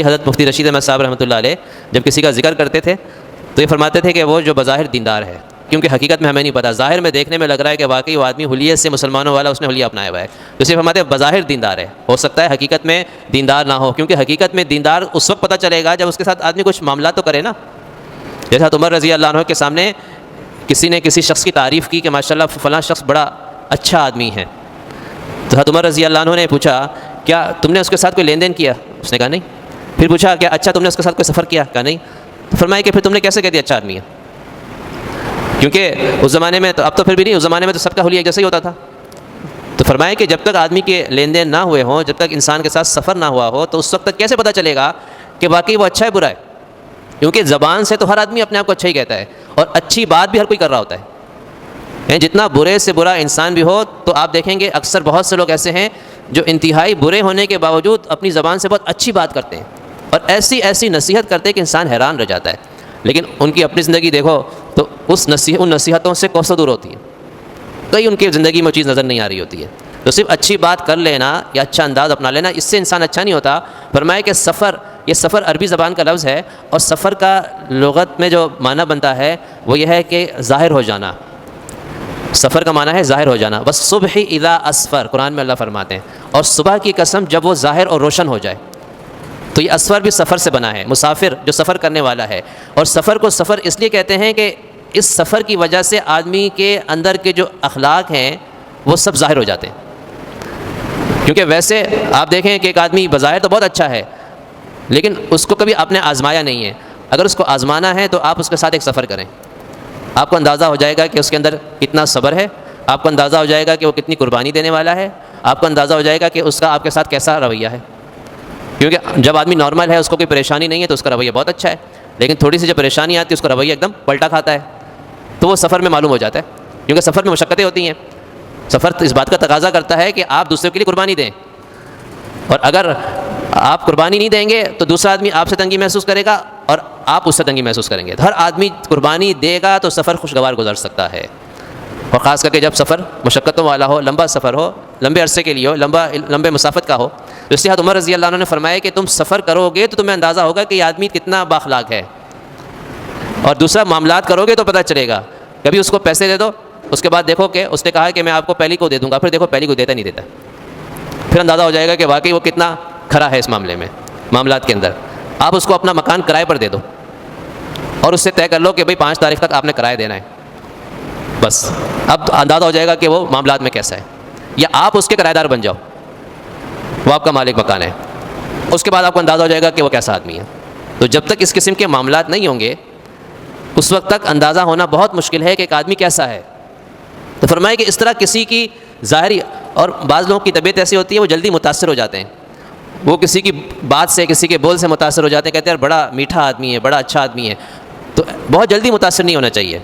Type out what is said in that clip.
حضرت مفتی رشید احمد صاحب رحمۃ اللہ علیہ جب کسی کا ذکر کرتے تھے تو یہ فرماتے تھے کہ وہ جو بظاہر دیندار ہے، کیونکہ حقیقت میں ہمیں نہیں پتہ، ظاہر میں دیکھنے میں لگ رہا ہے کہ واقعی وہ آدمی حلیے سے مسلمانوں والا اس نے حلیہ اپنایا ہوا ہے، تو اسے فرماتے ہیں بظاہر دیندار ہے، ہو سکتا ہے حقیقت میں دیندار نہ ہو، کیونکہ حقیقت میں دیندار اس وقت پتہ چلے گا جب اس کے ساتھ آدمی کچھ معاملات تو کرے نا. جیسا عمر رضی اللہ عنہ کے سامنے کسی نے کسی شخص کی تعریف کی کہ ماشاءاللہ فلاں شخص بڑا اچھا آدمی ہے، تو حضرت عمر رضی اللہ عنہ نے پوچھا کیا تم نے اس کے ساتھ کوئی لین دین کیا؟ اس نے کہا نہیں. پھر پوچھا کہ اچھا تم نے اس کے ساتھ کوئی سفر کیا؟ کہا نہیں. تو فرمایا کہ پھر تم نے کیسے کہہ دیا اچھا آدمی ہے؟ کیونکہ اس زمانے میں تو، اب تو پھر بھی نہیں، اس زمانے میں تو سب کا حلیہ ایک جیسا ہی ہوتا تھا. تو فرمایا کہ جب تک آدمی کے لین دین نہ ہوئے ہوں، جب تک انسان کے ساتھ سفر نہ ہوا ہو، تو اس وقت تک کیسے پتہ چلے گا کہ واقعی وہ اچھا ہے برا ہے؟ کیونکہ زبان سے تو ہر آدمی اپنے آپ کو اچھا ہی کہتا ہے، اور اچھی بات بھی ہر کوئی کر رہا ہوتا ہے. جتنا برے سے برا انسان بھی ہو، تو آپ دیکھیں گے اکثر بہت سے لوگ ایسے ہیں جو انتہائی برے ہونے کے باوجود اپنی زبان سے بہت اچھی بات کرتے ہیں اور ایسی ایسی نصیحت کرتے ہیں کہ انسان حیران رہ جاتا ہے. لیکن ان کی اپنی زندگی دیکھو تو ان نصیحتوں سے کوسوں دور ہوتی ہے، کئی ان کی زندگی میں چیز نظر نہیں آ رہی ہوتی ہے. تو صرف اچھی بات کر لینا یا اچھا انداز اپنا لینا، اس سے انسان اچھا نہیں ہوتا. فرمایا کہ سفر، یہ سفر عربی زبان کا لفظ ہے، اور سفر کا لغت میں جو معنی بنتا ہے وہ یہ ہے کہ ظاہر ہو جانا. سفر کا معنی ہے ظاہر ہو جانا. بس صبح اذا اسفر، قرآن میں اللہ فرماتے ہیں، اور صبح کی قسم جب وہ ظاہر اور روشن ہو جائے. تو یہ اسفر بھی سفر سے بنا ہے، مسافر جو سفر کرنے والا ہے. اور سفر کو سفر اس لیے کہتے ہیں کہ اس سفر کی وجہ سے آدمی کے اندر کے جو اخلاق ہیں وہ سب ظاہر ہو جاتے ہیں. کیونکہ ویسے آپ دیکھیں کہ ایک آدمی بظاہر تو بہت اچھا ہے، لیکن اس کو کبھی آپ نے آزمایا نہیں ہے. اگر اس کو آزمانا ہے تو آپ اس کے ساتھ ایک سفر کریں، آپ کو اندازہ ہو جائے گا کہ اس کے اندر کتنا صبر ہے، آپ کو اندازہ ہو جائے گا کہ وہ کتنی قربانی دینے والا ہے، آپ کو اندازہ ہو جائے گا کہ اس کا آپ کے ساتھ کیسا رویہ ہے. کیونکہ جب آدمی نارمل ہے، اس کو کوئی پریشانی نہیں ہے، تو اس کا رویہ بہت اچھا ہے. لیکن تھوڑی سی جب پریشانی آتی ہے، اس کا رویہ ایک دم پلٹا کھاتا ہے. تو وہ سفر میں معلوم ہو جاتا ہے، کیونکہ سفر میں مشقتیں ہوتی ہیں. سفر اس بات کا تقاضا کرتا ہے کہ آپ دوسرے کے لیے قربانی دیں، اور اگر آپ قربانی نہیں دیں گے تو دوسرا آدمی آپ سے تنگی محسوس کرے گا اور آپ اس سے تنگی محسوس کریں گے. ہر آدمی قربانی دے گا تو سفر خوشگوار گزر سکتا ہے. اور خاص کر کے جب سفر مشقتوں والا ہو، لمبا سفر ہو، لمبے عرصے کے لیے ہو، لمبے مسافت کا ہو. تو اس لیے عمر رضی اللہ عنہ نے فرمایا کہ تم سفر کرو گے تو تمہیں اندازہ ہوگا کہ یہ آدمی کتنا بااخلاق ہے، اور دوسرا معاملات کرو گے تو پتہ چلے گا. کبھی اس کو پیسے دے دو، اس کے بعد دیکھو کہ اس نے کہا کہ میں آپ کو پہلی کو دے دوں گا، پھر دیکھو پہلی کو دیتا نہیں دیتا، پھر اندازہ ہو جائے گا کہ واقعی وہ کتنا کھرا ہے اس معاملے میں، معاملات کے اندر. آپ اس کو اپنا مکان کرائے پر دے دو اور اس سے طے کر لو کہ بھئی 5 تاریخ تک آپ نے کرایہ دینا ہے، بس اب اندازہ ہو جائے گا کہ وہ معاملات میں کیسا ہے. یا آپ اس کے کرایہ دار بن جاؤ، وہ آپ کا مالک مکان ہے، اس کے بعد آپ کو اندازہ ہو جائے گا کہ وہ کیسا آدمی ہے. تو جب تک اس قسم کے معاملات نہیں ہوں گے اس وقت تک اندازہ ہونا بہت مشکل ہے کہ ایک آدمی کیسا ہے. تو فرمایا کہ اس طرح کسی کی ظاہری، اور بعض لوگوں کی طبیعت ایسی ہوتی ہے وہ جلدی متاثر ہو جاتے ہیں، وہ کسی کی بات سے، کسی کے بول سے متاثر ہو جاتے ہیں، کہتے ہیں یار بڑا میٹھا آدمی ہے، بڑا اچھا آدمی ہے. تو بہت جلدی متاثر نہیں ہونا چاہیے.